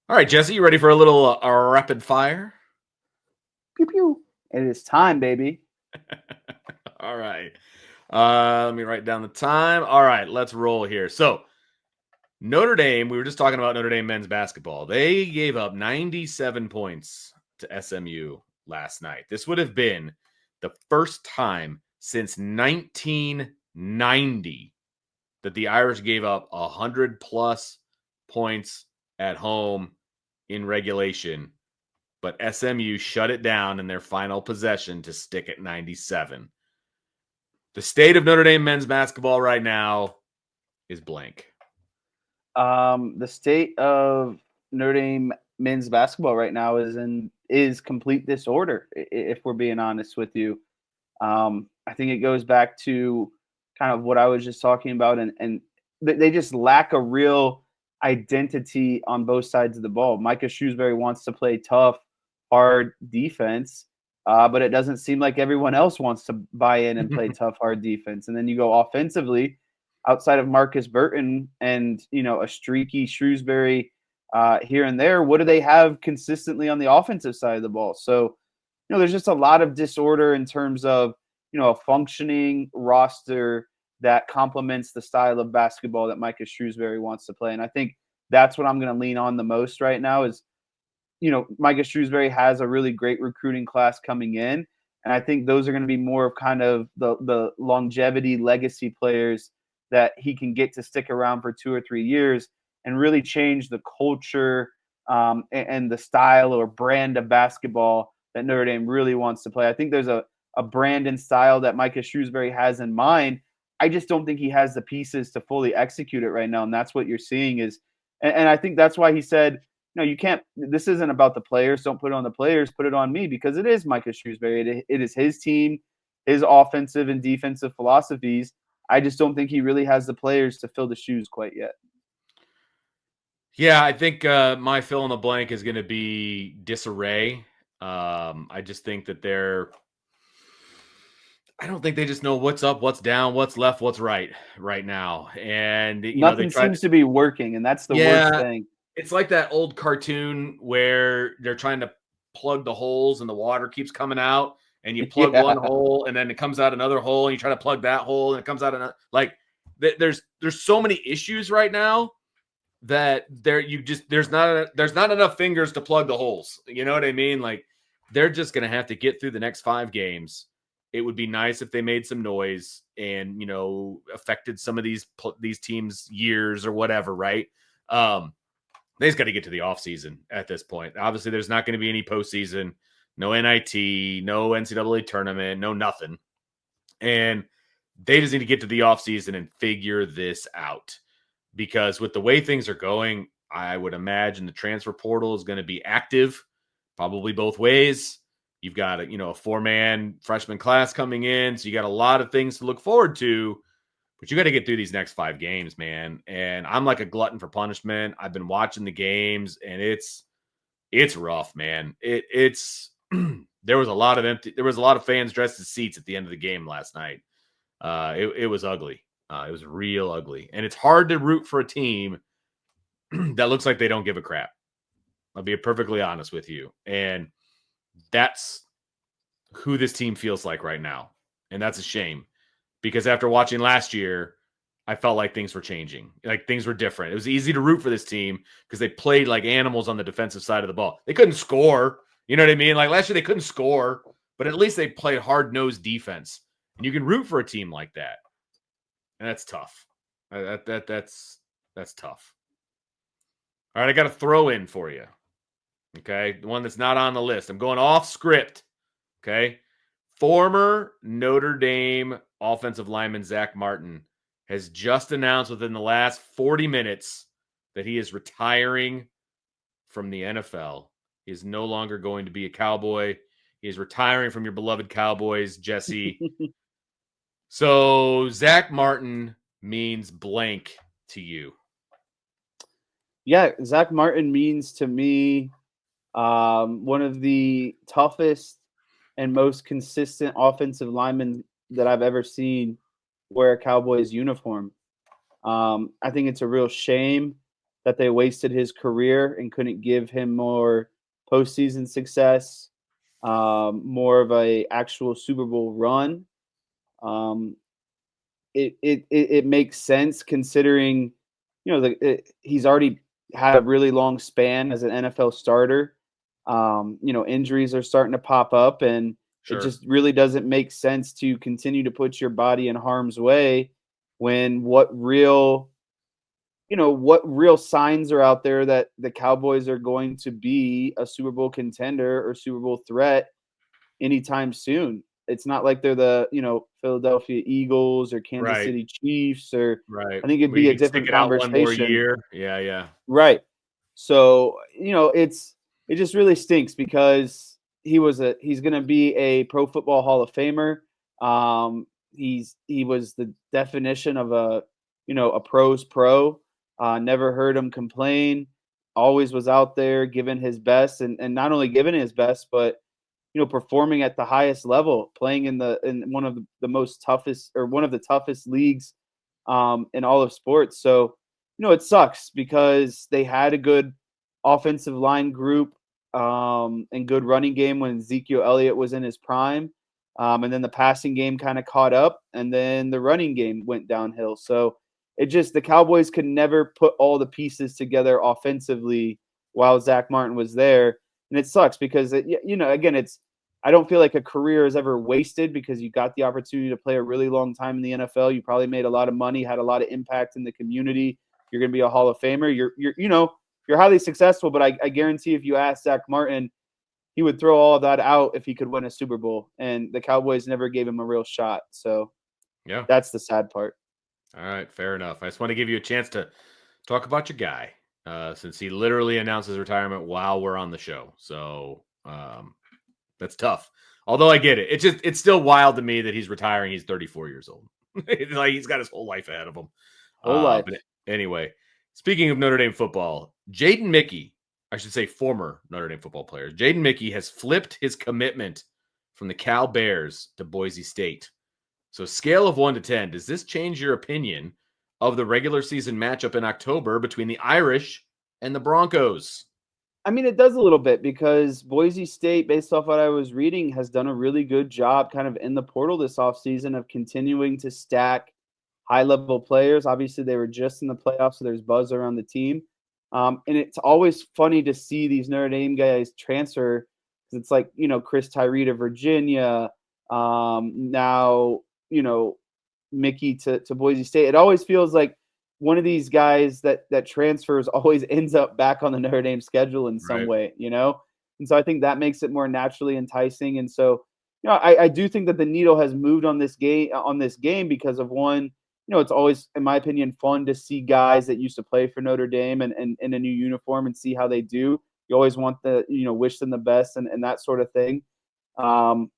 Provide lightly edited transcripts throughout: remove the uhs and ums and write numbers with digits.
All right, Jesse, you ready for a little rapid fire? Pew pew. It is time, baby. All right. Let me write down the time. All right, let's roll here. So, Notre Dame, we were just talking about Notre Dame men's basketball. They gave up 97 points to SMU last night. This would have been the first time since 1990 that the Irish gave up 100 plus points at home in regulation, but SMU shut it down in their final possession to stick at 97. The state of Notre Dame men's basketball right now is blank. The state of Notre Dame men's basketball right now is complete disorder. If we're being honest with you, I think it goes back to kind of what I was just talking about, and they just lack a real identity on both sides of the ball. Micah Shrewsbury wants to play tough, hard defense, but it doesn't seem like everyone else wants to buy in and play tough, hard defense. And then you go offensively, outside of Marcus Burton and a streaky Shrewsbury here and there. What do they have consistently on the offensive side of the ball? So there's just a lot of disorder in terms of a functioning roster that complements the style of basketball that Micah Shrewsbury wants to play. And I think that's what I'm going to lean on the most right now is, Micah Shrewsbury has a really great recruiting class coming in. And I think those are going to be more of kind of the longevity legacy players that he can get to stick around for 2 or 3 years and really change the culture and the style or brand of basketball that Notre Dame really wants to play. I think there's a brand and style that Micah Shrewsbury has in mind. I just don't think he has the pieces to fully execute it right now. And that's what you're seeing is, and I think that's why he said, no, you can't, this isn't about the players. Don't put it on the players, put it on me, because it is Micah Shrewsbury. It is his team, his offensive and defensive philosophies. I just don't think he really has the players to fill the shoes quite yet. Yeah, I think my fill in the blank is going to be disarray. I just think that I don't think they just know what's up, what's down, what's left, what's right now. And they Nothing tried. seems to be working, and that's the worst Yeah, thing. it's like that old cartoon where they're trying to plug the holes and the water keeps coming out, and you plug one Yeah. hole and then it comes out another hole, and you try to plug that hole and it comes out another. Like there's so many issues right now that there's not enough fingers to plug the holes. You know what I mean? Like they're just gonna have to get through the next 5 games. It would be nice if they made some noise and affected some of these teams' years or whatever, right? They just got to get to the offseason at this point. Obviously, there's not going to be any postseason, no NIT, no NCAA tournament, no nothing. And they just need to get to the offseason and figure this out. Because with the way things are going, I would imagine the transfer portal is going to be active, probably both ways. You've got a 4-man freshman class coming in, so you got a lot of things to look forward to. But you got to get through these next 5 games, man. And I'm like a glutton for punishment. I've been watching the games, and it's rough, man. It's there was a lot of fans dressed as seats at the end of the game last night. It was ugly. It was real ugly, and it's hard to root for a team that looks like they don't give a crap. I'll be perfectly honest with you, and that's who this team feels like right now, and that's a shame. Because after watching last year, I felt like things were changing. Like things were different. It was easy to root for this team because they played like animals on the defensive side of the ball. They couldn't score. You know what I mean? Like last year, they couldn't score, but at least they played hard-nosed defense. And you can root for a team like that. And that's tough. That's tough. All right, I got a throw in for you. Okay, the one that's not on the list. I'm going off script. Okay. Former Notre Dame offensive lineman Zack Martin has just announced within the last 40 minutes that he is retiring from the NFL. He is no longer going to be a Cowboy. He is retiring from your beloved Cowboys, Jesse. So Zack Martin means blank to you. Yeah, Zack Martin means to me one of the toughest and most consistent offensive linemen that I've ever seen wear a Cowboys uniform. I think it's a real shame that they wasted his career and couldn't give him more postseason success, more of a actual Super Bowl run. Um, it makes sense considering, he's already had a really long span as an NFL starter. Injuries are starting to pop up, and it Sure. just really doesn't make sense to continue to put your body in harm's way when what real signs are out there that the Cowboys are going to be a Super Bowl contender or Super Bowl threat anytime soon. It's not like they're the, Philadelphia Eagles or Kansas Right. City Chiefs, or Right. I think it'd Where be you a can stick different it out one more conversation. year. Yeah. Yeah. Right. So, it just really stinks because he's going to be a Pro Football Hall of Famer. He was the definition of a pro's pro. Never heard him complain. Always was out there giving his best, and not only giving his best, but performing at the highest level, playing in one of the most toughest, or one of the toughest leagues in all of sports. So, it sucks because they had a good offensive line group and good running game when Ezekiel Elliott was in his prime. And then the passing game kind of caught up, and then the running game went downhill. So the Cowboys could never put all the pieces together offensively while Zack Martin was there. And it sucks because, again, I don't feel like a career is ever wasted because you got the opportunity to play a really long time in the NFL. You probably made a lot of money, had a lot of impact in the community. You're going to be a Hall of Famer. You're highly successful, but I guarantee if you ask Zack Martin, he would throw all of that out if he could win a Super Bowl. And the Cowboys never gave him a real shot. So Yeah. that's the sad part. All right. Fair enough. I just want to give you a chance to talk about your guy, since he literally announced his retirement while we're on the show. So that's tough. Although I get it. It's still wild to me that he's retiring. He's 34 years old. Like, he's got his whole life ahead of him. Whole life. But anyway, speaking of Notre Dame football, Jaden Mickey, I should say former Notre Dame football player, Jaden Mickey has flipped his commitment from the Cal Bears to Boise State. So, scale of 1 to 10, does this change your opinion of the regular season matchup in October between the Irish and the Broncos? I mean, it does a little bit because Boise State, based off what I was reading, has done a really good job kind of in the portal this offseason of continuing to stack high-level players. Obviously, they were just in the playoffs, so there's buzz around the team. And it's always funny to see these Notre Dame guys transfer because it's like, Chris Tyree to Virginia, now, Mickey to Boise State. It always feels like one of these guys that transfers always ends up back on the Notre Dame schedule in some Right. way, And so I think that makes it more naturally enticing. And so, I do think that the needle has moved on this game because of one, it's always, in my opinion, fun to see guys that used to play for Notre Dame and in a new uniform and see how they do. You always want wish them the best and that sort of thing. But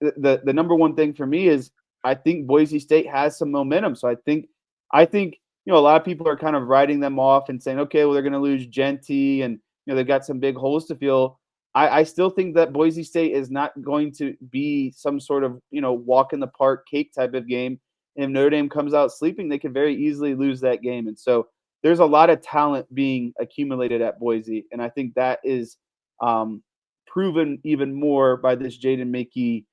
the number one thing for me is I think Boise State has some momentum. So I think a lot of people are kind of writing them off and saying, okay, well, they're going to lose Genty and they've got some big holes to fill. I still think that Boise State is not going to be some sort of walk in the park cake type of game. And if Notre Dame comes out sleeping, they could very easily lose that game. And so there's a lot of talent being accumulated at Boise, and I think that is proven even more by this Jaden Mickey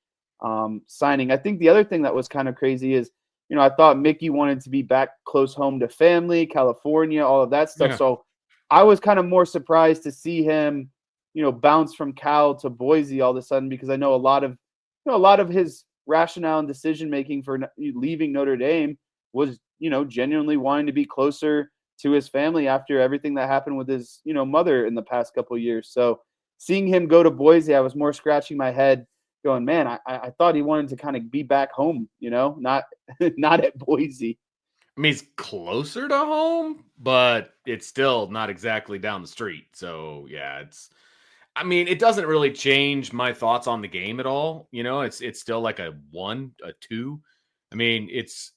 signing. I think the other thing that was kind of crazy is, I thought Mickey wanted to be back close home to family, California, all of that stuff. Yeah. So I was kind of more surprised to see him, bounce from Cal to Boise all of a sudden, because I know a lot of his rationale and decision making for leaving Notre Dame was, genuinely wanting to be closer to his family after everything that happened with his, mother in the past couple of years. So seeing him go to Boise, I was more scratching my head going, man, I thought he wanted to kind of be back home, not at Boise. I mean, he's closer to home, but it's still not exactly down the street. So, yeah, it doesn't really change my thoughts on the game at all. It's still like a 1, a 2. I mean, it's,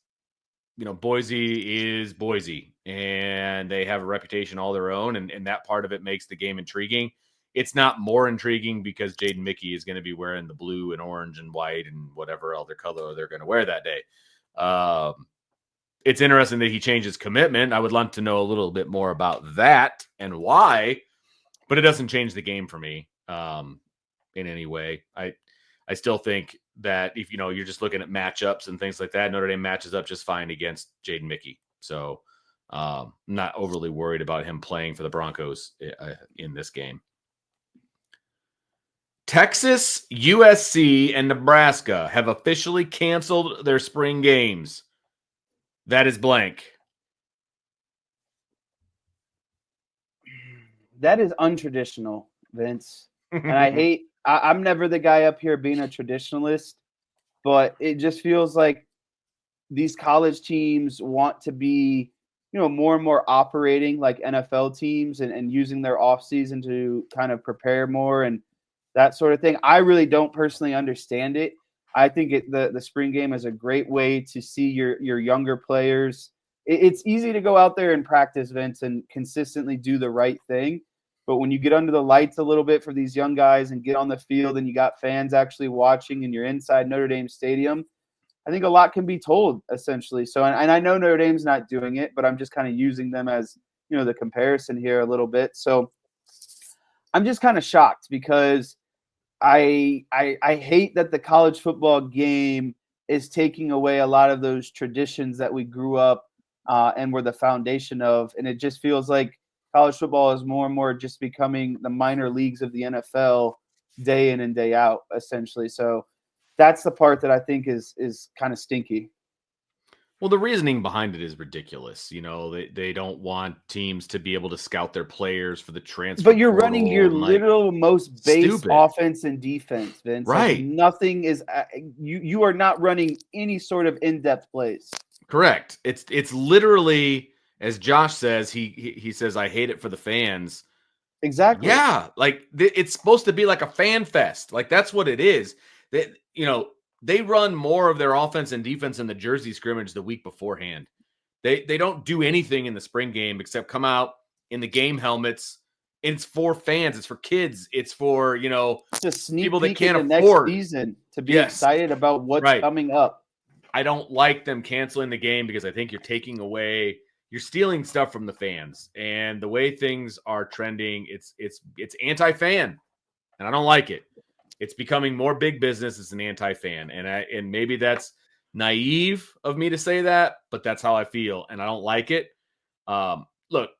Boise is Boise, and they have a reputation all their own, and that part of it makes the game intriguing. It's not more intriguing because Jaden Mickey is going to be wearing the blue and orange and white and whatever other color they're going to wear that day. it's interesting that he changed his commitment. I would love to know a little bit more about that and why, but it doesn't change the game for me in any way. I still think that if you're just looking at matchups and things like that, Notre Dame matches up just fine against Jaden Mickey. So I'm not overly worried about him playing for the Broncos in this game. Texas, USC, and Nebraska have officially canceled their spring games. That is blank. That is untraditional, Vince. And I'm never the guy up here being a traditionalist, but it just feels like these college teams want to be, more and more operating like NFL teams and using their offseason to kind of prepare more and that sort of thing. I really don't personally understand it. I think the spring game is a great way to see your younger players. It's easy to go out there and practice, Vince, and consistently do the right thing. But when you get under the lights a little bit for these young guys and get on the field and you got fans actually watching and you're inside Notre Dame Stadium, I think a lot can be told, essentially. So, and I know Notre Dame's not doing it, but I'm just kind of using them as, the comparison here a little bit. So I'm just kind of shocked because I hate that the college football game is taking away a lot of those traditions that we grew up and were the foundation of. And it just feels like college football is more and more just becoming the minor leagues of the NFL day in and day out, essentially. So that's the part that I think is kind of stinky. Well, the reasoning behind it is ridiculous. They don't want teams to be able to scout their players for the transfer. But you're running your literal most base offense and defense, Vince. Right. Like nothing is you are not running any sort of in-depth plays. Correct. It's literally, as Josh says, he says, I hate it for the fans. Exactly. Yeah. Like it's supposed to be like a fan fest. Like that's what it is. They run more of their offense and defense in the Jersey scrimmage the week beforehand. They don't do anything in the spring game except come out in the game helmets. It's for fans. It's for kids. It's for, just people that can't afford next season to be excited about what's coming up. I don't like them canceling the game because I think you're stealing stuff from the fans. And the way things are trending, it's anti-fan, and I don't like it. It's becoming more big business as an anti-fan. And maybe that's naive of me to say that, but that's how I feel. And I don't like it. Look,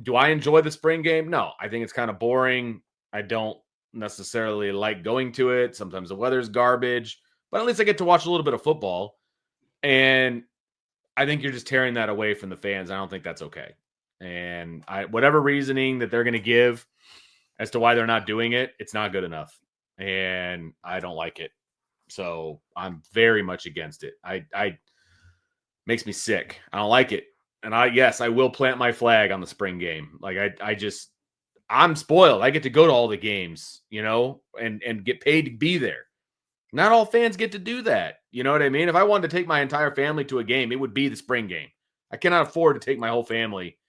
do I enjoy the spring game? No, I think it's kind of boring. I don't necessarily like going to it. Sometimes the weather's garbage, but at least I get to watch a little bit of football. And I think you're just tearing that away from the fans. I don't think that's okay. And whatever reasoning that they're going to give as to why they're not doing it, it's not good enough. And I don't like it. So I'm very much against it. I makes me sick. I don't like it. And I will plant my flag on the spring game. Like I'm spoiled. I get to go to all the games, and get paid to be there. Not all fans get to do that. You know what I mean? If I wanted to take my entire family to a game, it would be the spring game. I cannot afford to take my whole family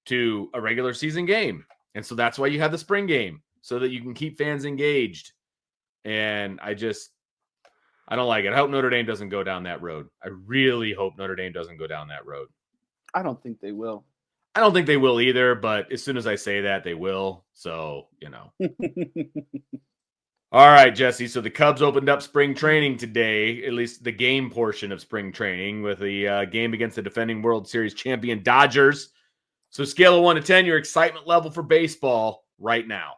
to a regular season game. And so that's why you have the spring game, so that you can keep fans engaged. And I don't like it. I hope Notre Dame doesn't go down that road. I really hope Notre Dame doesn't go down that road. I don't think they will. I don't think they will either, but as soon as I say that, they will. So, All right, Jesse. So the Cubs opened up spring training today, at least the game portion of spring training, with the game against the defending World Series champion Dodgers. So scale of 1 to 10, your excitement level for baseball right now.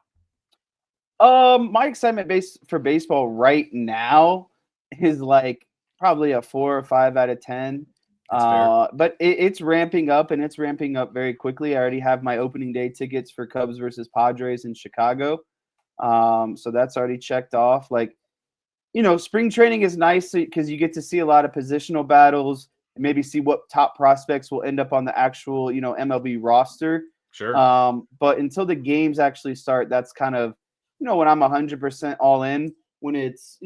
My excitement for baseball right now is like probably a 4 or 5 out of 10. But it's ramping up, and it's ramping up very quickly. I already have my opening day tickets for Cubs versus Padres in Chicago. So that's already checked off. Like, spring training is nice because you get to see a lot of positional battles and maybe see what top prospects will end up on the actual, MLB roster. Sure. But until the games actually start, that's kind of, when I'm 100% all in, when it's,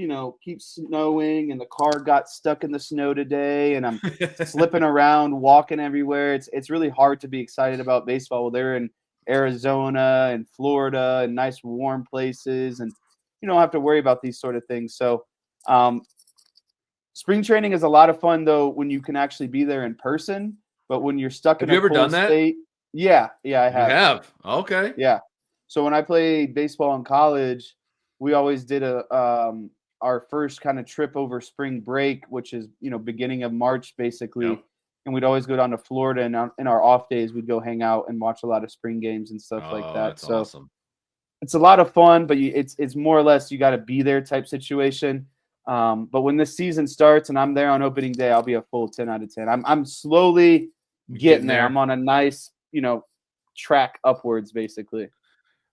keeps snowing and the car got stuck in the snow today and I'm slipping around, walking everywhere. It's really hard to be excited about baseball. Well, they're in Arizona and Florida and nice warm places, and you don't have to worry about these sort of things. So Spring training is a lot of fun though when you can actually be there in person. But when you're stuck Have in you a ever cold done that? state, yeah, I You have. have. Okay. Yeah. So when I played baseball in college, we always did our first kind of trip over spring break, which is beginning of March basically, Yep. and we'd always go down to Florida, and in our off days we'd go hang out and watch a lot of spring games and stuff like Oh, that. that's So awesome. it's a lot of fun, but it's more or less you got to be there type situation. But when this season starts and I'm there on opening day, I'll be a full 10 out of 10. I'm slowly getting there. I'm on a nice track upwards basically.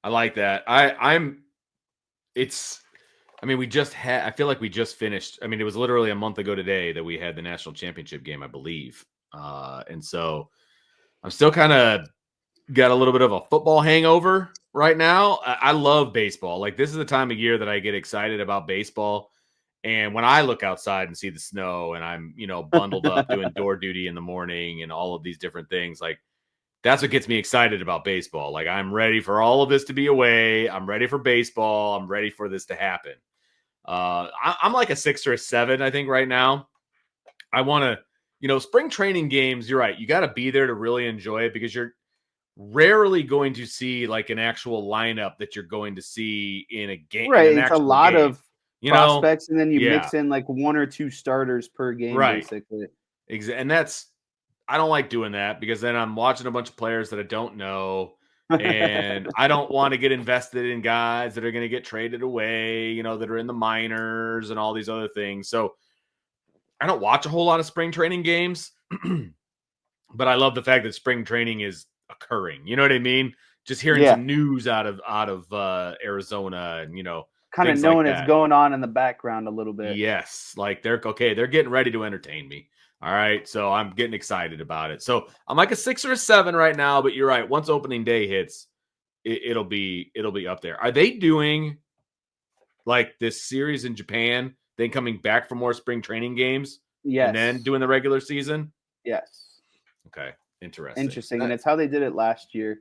I like that. I'm it's I mean, I feel like we just finished. I mean, it was literally a month ago today that we had the national championship game, I believe. And so I'm still kind of got a little bit of a football hangover right now. I love baseball. Like, this is the time of year that I get excited about baseball. And when I look outside and see the snow and I'm, bundled up doing door duty in the morning and all of these different things, like, that's what gets me excited about baseball. Like, I'm ready for all of this to be away. I'm ready for baseball. I'm ready for this to happen. I'm like a 6 or a 7, I think, right now. I want to, spring training games, you're right. You got to be there to really enjoy it because you're rarely going to see like an actual lineup that you're going to see in a game, in Right. an It's a actual lot game, of prospects, and then you Yeah, mix in like 1 or 2 starters per game, right. basically. And I don't like doing that because then I'm watching a bunch of players that I don't know. And I don't want to get invested in guys that are going to get traded away, that are in the minors and all these other things. So I don't watch a whole lot of spring training games, but I love the fact that spring training is occurring. You know what I mean? Just hearing Yeah. some news out of Arizona and Kind of things like knowing it's that. going on in the background a little bit. Yes, like they're getting ready to entertain me. All right, so I'm getting excited about it. So I'm like a 6 or a 7 right now, but you're right. Once opening day hits, it'll be up there. Are they doing like this series in Japan, then coming back for more spring training games, and then Yes. doing the regular season? Yes. Okay, interesting. And it's how they did it last year.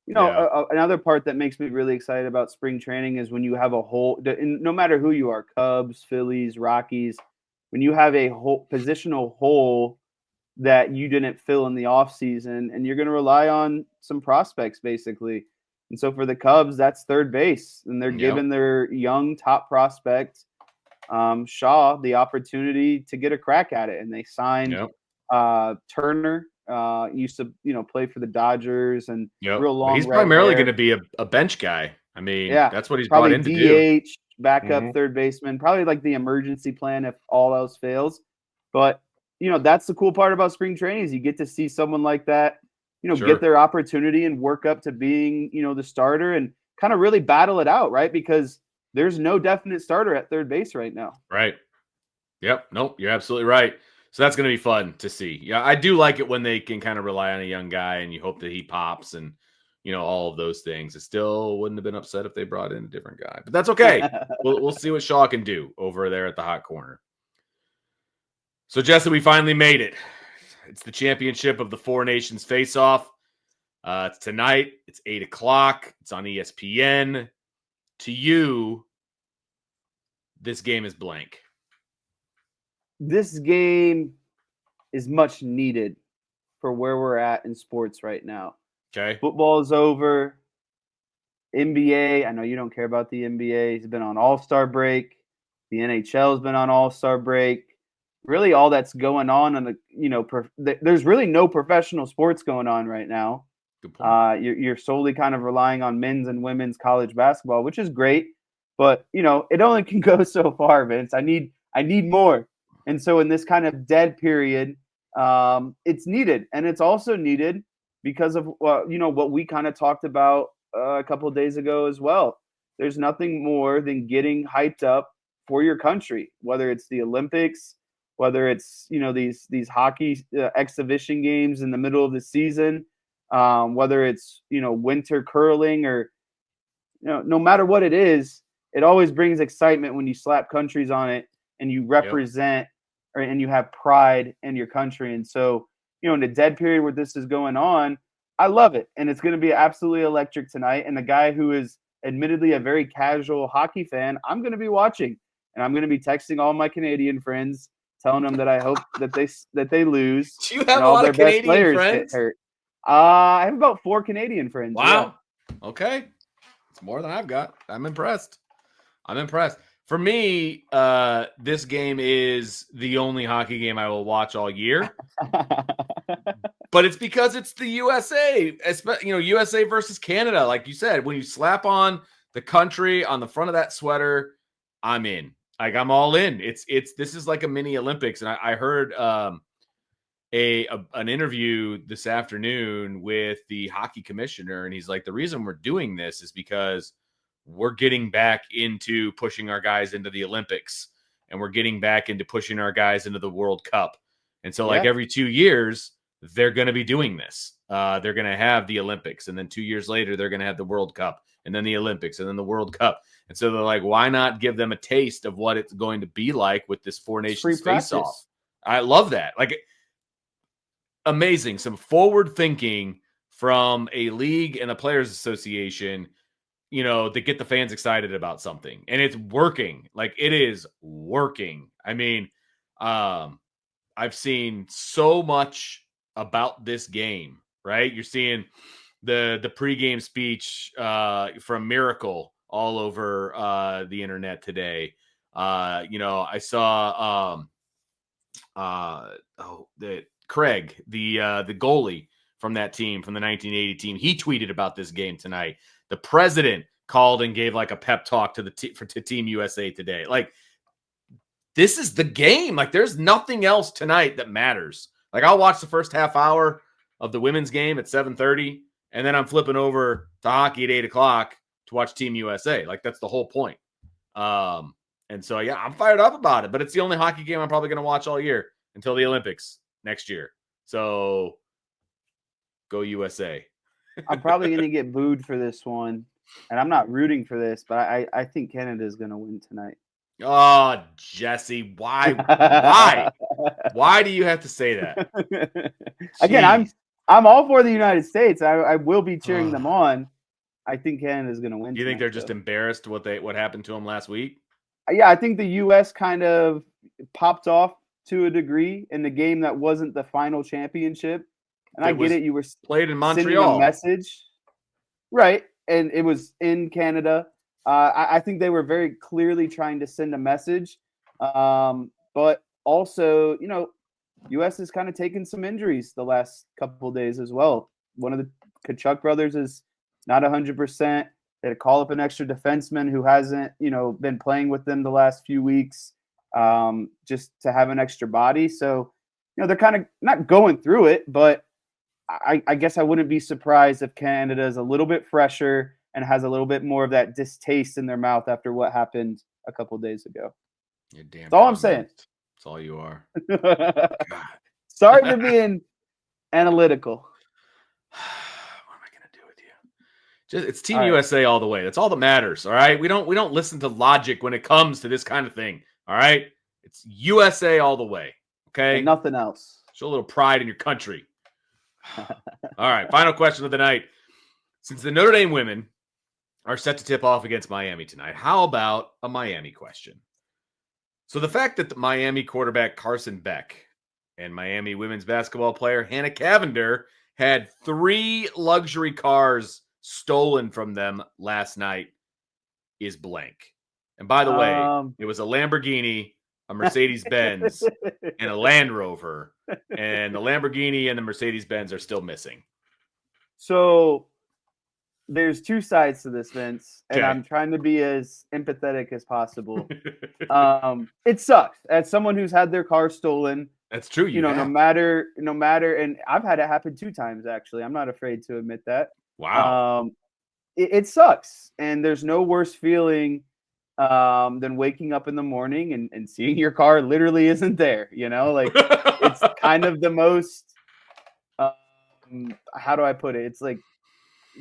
Yeah. Another part that makes me really excited about spring training is when you have a whole, no matter who you are, Cubs, Phillies, Rockies, when you have a whole positional hole that you didn't fill in the offseason, and you're going to rely on some prospects basically. And so for the Cubs, that's third base, and they're giving their young top prospect, Shaw, the opportunity to get a crack at it. And they signed Turner, used to play for the Dodgers, and real long. But he's red primarily hair. going to be a bench guy. I mean, Yeah, that's what he's brought probably in to do. DH, backup third baseman, probably like the emergency plan if all else fails. But that's the cool part about spring training is you get to see someone like that, get their opportunity and work up to being, the starter and kind of really battle it out, right? Because there's no definite starter at third base right now. Right. Yep. Nope. You're absolutely right. So that's going to be fun to see. Yeah, I do like it when they can kind of rely on a young guy and you hope that he pops and, all of those things. I still wouldn't have been upset if they brought in a different guy, but that's okay. We'll see what Shaw can do over there at the hot corner. So, Jesse, we finally made it. It's the championship of the Four Nations Faceoff. It's tonight. It's 8:00. It's on ESPN. To you, this game is blank. This game is much needed for where we're at in sports right now. Okay. Football is over. NBA, I know you don't care about the NBA. It's been on All-Star break. The NHL has been on All-Star break. Really, all that's going on, there's really no professional sports going on right now. Good point. You're solely kind of relying on men's and women's college basketball, which is great, but it only can go so far, Vince. I need more. And so in this kind of dead period, it's needed, and it's also needed because of what we kind of talked about a couple of days ago as well. There's nothing more than getting hyped up for your country, whether it's the Olympics, whether it's these hockey exhibition games in the middle of the season, whether it's winter curling or no matter what it is, it always brings excitement when you slap countries on it and you represent and you have pride in your country. And so in the dead period where this is going on, I love it, and it's going to be absolutely electric tonight. And the guy who is admittedly a very casual hockey fan, I'm going to be watching, and I'm going to be texting all my Canadian friends telling them that I hope that they lose. Do you have and a all lot their of best Canadian players friends? get hurt. I have about 4 Canadian friends. Wow. Yeah. Okay. It's more than I've got. I'm impressed. For me, this game is the only hockey game I will watch all year. But it's because it's the USA, USA versus Canada. Like you said, when you slap on the country on the front of that sweater, I'm in. Like I'm all in. This is like a mini Olympics. And I heard an interview this afternoon with the hockey commissioner, and he's like, the reason we're doing this is because we're getting back into pushing our guys into the Olympics, and we're getting back into pushing our guys into the World Cup. And so like every 2 years, they're going to be doing this. They're going to have the Olympics, and then 2 years later, they're going to have the World Cup, and then the Olympics, and then the World Cup. And so they're like, why not give them a taste of what it's going to be like with this Four Nations Faceoff? I love that. Like, amazing. Some forward thinking from a league and a players association, that get the fans excited about something, and it's working. Like, it is working. I mean, I've seen so much about this game, right? You're seeing the pregame speech from Miracle all over the internet today. I saw Craig, the goalie from that team, from the 1980 team. He tweeted about this game tonight. The president called and gave like a pep talk to to Team USA today. Like, this is the game. Like, there's nothing else tonight that matters. Like, I'll watch the first half hour of the women's game at 7:30, and then I'm flipping over to hockey at 8 o'clock to watch Team USA. Like, that's the whole point. And so, yeah, I'm fired up about it, but it's the only hockey game I'm probably going to watch all year until the Olympics next year. So go USA. I'm probably going to get booed for this one, and I'm not rooting for this, but I think Canada is going to win tonight. Oh, Jesse, why? Why do you have to say that? Again, I'm all for the United States. I will be cheering them on. I think Canada is going to win. You think they're just embarrassed what happened to them last week? Yeah, I think the U.S. kind of popped off to a degree in the game that wasn't the final championship. And I get it. You were played in Montreal. A message, right? And it was in Canada. I think they were very clearly trying to send a message. But also, U.S. has kind of taken some injuries the last couple of days as well. One of the Kachuk brothers is not 100%. They had to call up an extra defenseman who hasn't, been playing with them the last few weeks, just to have an extra body. So, they're kind of not going through it, but I guess I wouldn't be surprised if Canada is a little bit fresher and has a little bit more of that distaste in their mouth after what happened a couple of days ago. You're damn. That's all I'm saying. That's all you are. Sorry for being analytical. What am I gonna do with you? It's Team USA all the way. That's all that matters. All right. We don't listen to logic when it comes to this kind of thing. All right. It's USA all the way. Okay. And nothing else. Show a little pride in your country. All right. Final question of the night. Since the Notre Dame women are set to tip off against Miami tonight, how about a Miami question? So the fact that the Miami quarterback Carson Beck and Miami women's basketball player Hanna Cavinder had 3 luxury cars stolen from them last night is blank. And by the way, it was a Lamborghini, a Mercedes-Benz, and a Land Rover. And the Lamborghini and the Mercedes-Benz are still missing. So there's 2 sides to this, Vince, and I'm trying to be as empathetic as possible. It sucks. As someone who's had their car stolen, that's true. No matter, and I've had it happen 2 times actually. I'm not afraid to admit that. Wow. It sucks, and there's no worse feeling than waking up in the morning and seeing your car literally isn't there. Like it's kind of the most. How do I put it? It's like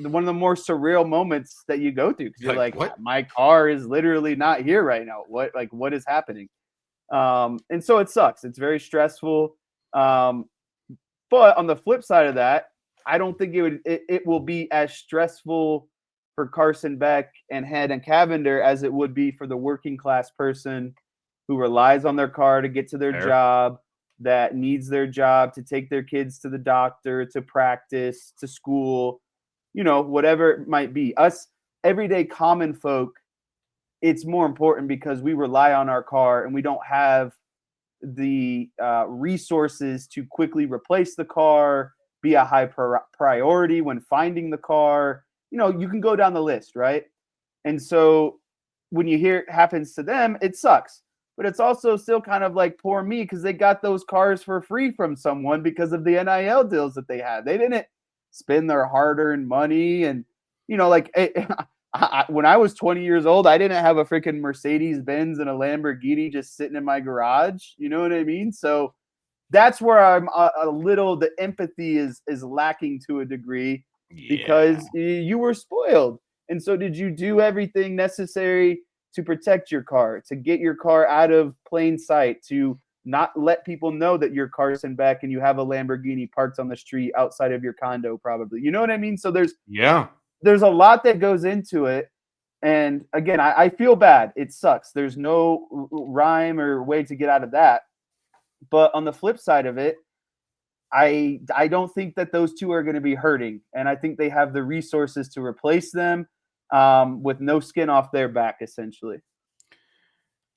one of the more surreal moments that you go through because you're like, what? My car is literally not here right now. What is happening? And so it sucks. It's very stressful. But on the flip side of that, I don't think it will be as stressful for Carson Beck and Hanna Cavinder as it would be for the working class person who relies on their car to get to their Fair. job, that needs their job to take their kids to the doctor, to practice, to school, whatever it might be. Us everyday common folk, it's more important because we rely on our car and we don't have the resources to quickly replace the car, be a high priority when finding the car. You can go down the list, right? And so when you hear it happens to them, it sucks. But it's also still kind of like poor me because they got those cars for free from someone because of the NIL deals that they had. They didn't spend their hard-earned money. And, when I was 20 years old, I didn't have a freaking Mercedes-Benz and a Lamborghini just sitting in my garage. You know what I mean? So that's where I'm a little, the empathy is lacking to a degree because you were spoiled. And so did you do everything necessary to protect your car, to get your car out of plain sight, to not let people know that you're Carson Beck and you have a Lamborghini parked on the street outside of your condo probably? You know what I mean? So there's a lot that goes into it. And again, I feel bad. It sucks. There's no rhyme or way to get out of that. But on the flip side of it, I don't think that those two are going to be hurting. And I think they have the resources to replace them with no skin off their back, essentially.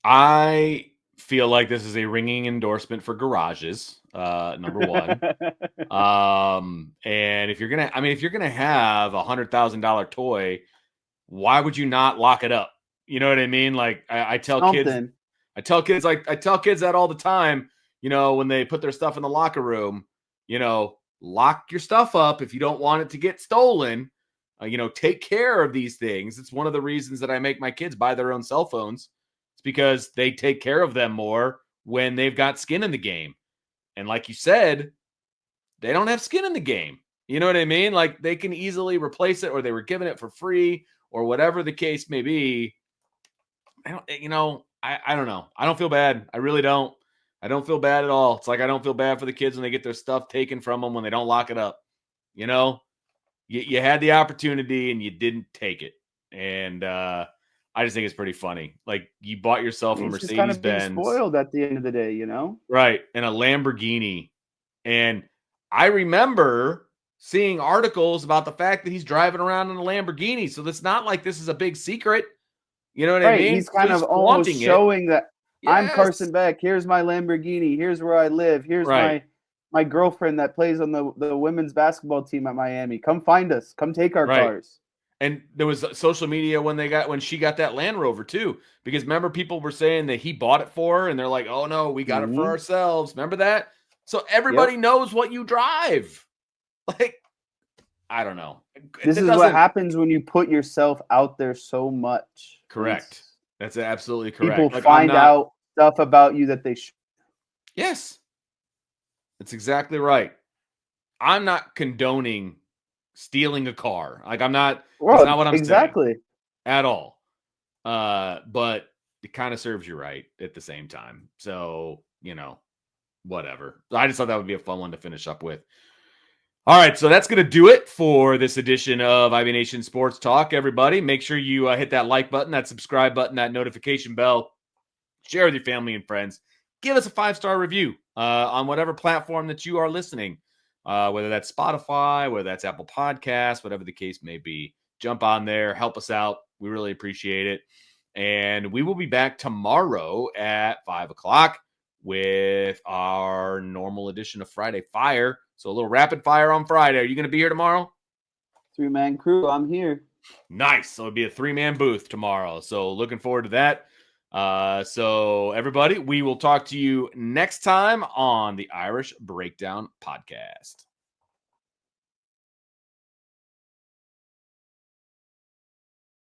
I feel like this is a ringing endorsement for garages, number one. And if you're gonna have $100,000 toy, why would you not lock it up? You know what I mean? Like I tell kids that all the time. When they put their stuff in the locker room, lock your stuff up if you don't want it to get stolen. Take care of these things. It's one of the reasons that I make my kids buy their own cell phones. It's because they take care of them more when they've got skin in the game. And like you said, they don't have skin in the game. You know what I mean? Like they can easily replace it, or they were given it for free, or whatever the case may be. I don't know. I don't feel bad. I really don't. I don't feel bad at all. It's like I don't feel bad for the kids when they get their stuff taken from them when they don't lock it up. You had the opportunity and you didn't take it. And I just think it's pretty funny. Like you bought yourself a Mercedes-Benz. Kind of being spoiled at the end of the day, Right. And a Lamborghini. And I remember seeing articles about the fact that he's driving around in a Lamborghini. So it's not like this is a big secret. You know what I mean? He's kind of almost showing that I'm Carson Beck. Here's my Lamborghini. Here's where I live. Here's my girlfriend that plays on the women's basketball team at Miami. Come find us. Come take our cars. And there was social media when she got that Land Rover too, because remember people were saying that he bought it for her and they're like, oh no, we got it for ourselves. Remember that? So everybody knows what you drive. Like, I don't know. This is what happens when you put yourself out there so much. Correct. That's absolutely correct. People find out stuff about you that they should. Yes. That's exactly right. I'm not condoning stealing a car. Like I'm not. That's not what I'm saying at all. But it kind of serves you right at the same time. So whatever. I just thought that would be a fun one to finish up with. All right, so that's going to do it for this edition of IB Nation Sports Talk, everybody. Make sure you hit that like button, that subscribe button, that notification bell. Share with your family and friends. Give us a 5-star review on whatever platform that you are listening, whether that's Spotify, whether that's Apple Podcasts, whatever the case may be. Jump on there. Help us out. We really appreciate it. And we will be back tomorrow at 5 o'clock with our normal edition of Friday Fire. So a little rapid fire on Friday. Are you going to be here tomorrow? 3-man crew. I'm here. Nice. So it'll be a 3-man booth tomorrow. So looking forward to that. So everybody, we will talk to you next time on the Irish Breakdown Podcast.